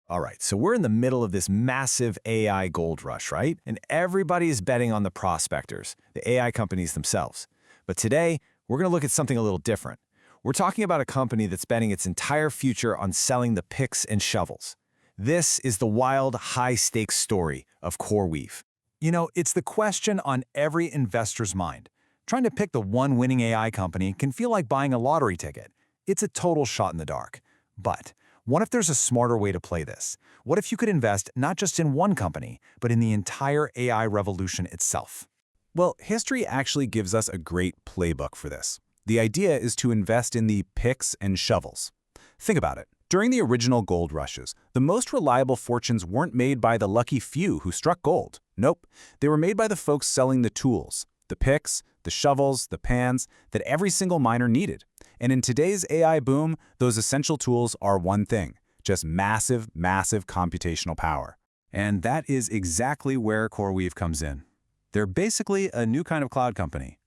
All right, so we're in the middle of this massive AI gold rush, right? And everybody is betting on the prospectors, the AI companies themselves. But today, we're going to look at something a little different. We're talking about a company that's betting its entire future on selling the picks and shovels. This is the wild, high-stakes story of CoreWeave. You know, it's the question on every investor's mind. Trying to pick the one winning AI company can feel like buying a lottery ticket. It's a total shot in the dark. But what if there's a smarter way to play this? What if you could invest not just in one company, but in the entire AI revolution itself? Well, history actually gives us a great playbook for this. The idea is to invest in the picks and shovels. Think about it. During the original gold rushes, the most reliable fortunes weren't made by the lucky few who struck gold. Nope, they were made by the folks selling the tools, the picks, the shovels, the pans that every single miner needed. And in today's AI boom, those essential tools are one thing, just massive, massive computational power. And that is exactly where CoreWeave comes in. They're basically a new kind of cloud company.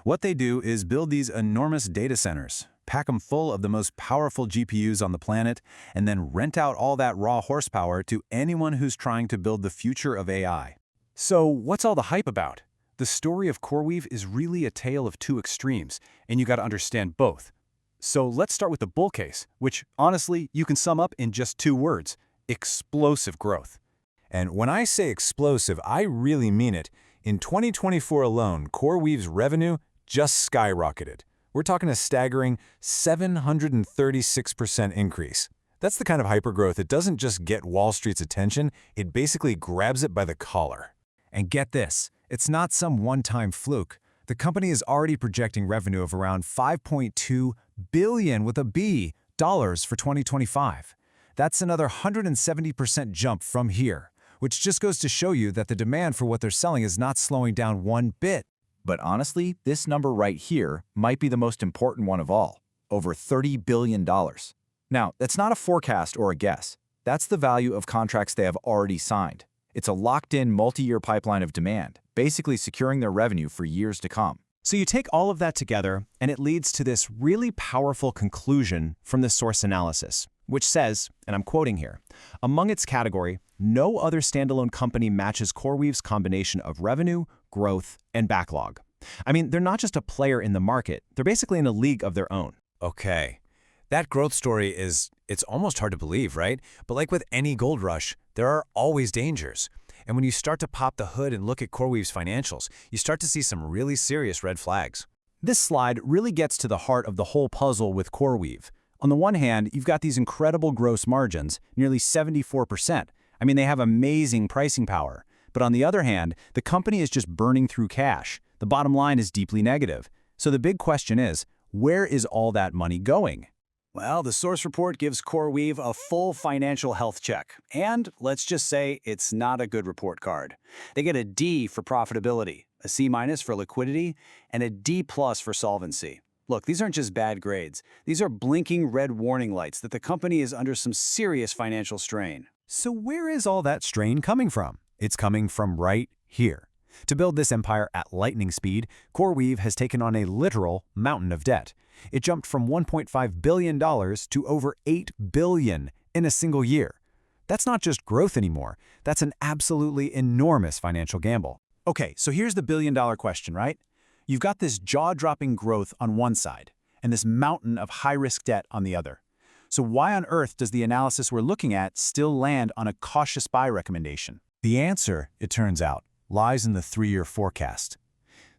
What they do is build these enormous data centers, pack them full of the most powerful GPUs on the planet, and then rent out all that raw horsepower to anyone who's trying to build the future of AI. So what's all the hype about? The story of CoreWeave is really a tale of two extremes, and you got to understand both. So let's start with the bull case, which, honestly, you can sum up in just two words: explosive growth. And when I say explosive, I really mean it. In 2024 alone, CoreWeave's revenue just skyrocketed. We're talking a staggering 736% increase. That's the kind of hypergrowth that doesn't just get Wall Street's attention, it basically grabs it by the collar. And get this, it's not some one-time fluke. The company is already projecting revenue of around $5.2 billion with a B dollars for 2025. That's another 170% jump from here, which just goes to show you that the demand for what they're selling is not slowing down one bit. But honestly, this number right here might be the most important one of all, over $30 billion. Now, that's not a forecast or a guess. That's the value of contracts they have already signed. It's a locked-in multi-year pipeline of demand, basically securing their revenue for years to come. So you take all of that together, and it leads to this really powerful conclusion from the source analysis, which says, and I'm quoting here, among its category, no other standalone company matches CoreWeave's combination of revenue, growth, and backlog. I mean, they're not just a player in the market, they're basically in a league of their own. Okay. That growth story it's almost hard to believe, right? But like with any gold rush, there are always dangers. And when you start to pop the hood and look at CoreWeave's financials, you start to see some really serious red flags. This slide really gets to the heart of the whole puzzle with CoreWeave. On the one hand, you've got these incredible gross margins, nearly 74%. I mean, they have amazing pricing power. But on the other hand, the company is just burning through cash. The bottom line is deeply negative. So the big question is, where is all that money going? Well, the source report gives CoreWeave a full financial health check. And let's just say it's not a good report card. They get a D for profitability, a C- for liquidity, and a D+ for solvency. Look, these aren't just bad grades. These are blinking red warning lights that the company is under some serious financial strain. So where is all that strain coming from? It's coming from right here. To build this empire at lightning speed, CoreWeave has taken on a literal mountain of debt. It jumped from $1.5 billion to over $8 billion in a single year. That's not just growth anymore. That's an absolutely enormous financial gamble. Okay, so here's the billion-dollar question, right? You've got this jaw-dropping growth on one side and this mountain of high-risk debt on the other. So why on earth does the analysis we're looking at still land on a cautious buy recommendation? The answer, it turns out, lies in the 3-year forecast.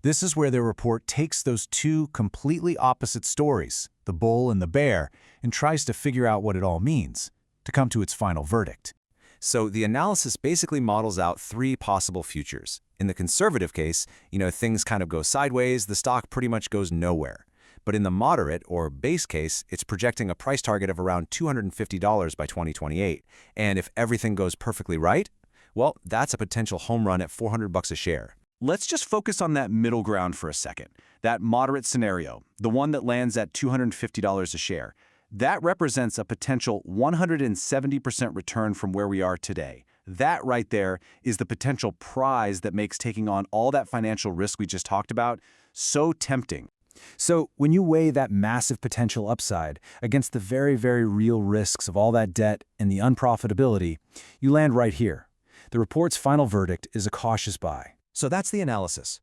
This is where their report takes those two completely opposite stories, the bull and the bear, and tries to figure out what it all means, to come to its final verdict. So the analysis basically models out 3 possible futures. In the conservative case, things kind of go sideways, the stock pretty much goes nowhere. But in the moderate, or base case, it's projecting a price target of around $250 by 2028. And if everything goes perfectly right, well, that's a potential home run at $400 a share. Let's just focus on that middle ground for a second. That moderate scenario, the one that lands at $250 a share, that represents a potential 170% return from where we are today. That right there is the potential prize that makes taking on all that financial risk we just talked about so tempting. So when you weigh that massive potential upside against the very, very real risks of all that debt and the unprofitability, you land right here. The report's final verdict is a cautious buy. So that's the analysis.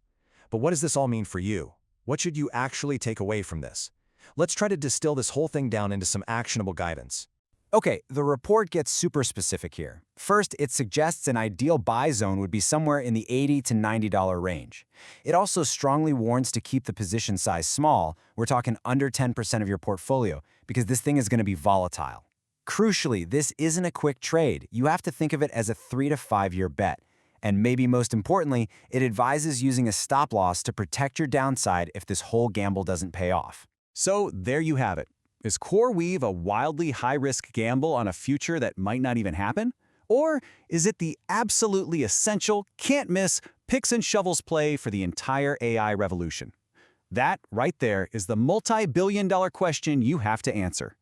But what does this all mean for you? What should you actually take away from this? Let's try to distill this whole thing down into some actionable guidance. Okay, the report gets super specific here. First, it suggests an ideal buy zone would be somewhere in the $80 to $90 range. It also strongly warns to keep the position size small. We're talking under 10% of your portfolio, because this thing is going to be volatile. Crucially, this isn't a quick trade. You have to think of it as a 3 to 5 year bet. And maybe most importantly, it advises using a stop loss to protect your downside if this whole gamble doesn't pay off. So there you have it. Is CoreWeave a wildly high-risk gamble on a future that might not even happen? Or is it the absolutely essential, can't-miss, picks and shovels play for the entire AI revolution? That, right there, is the multi-billion-dollar question you have to answer.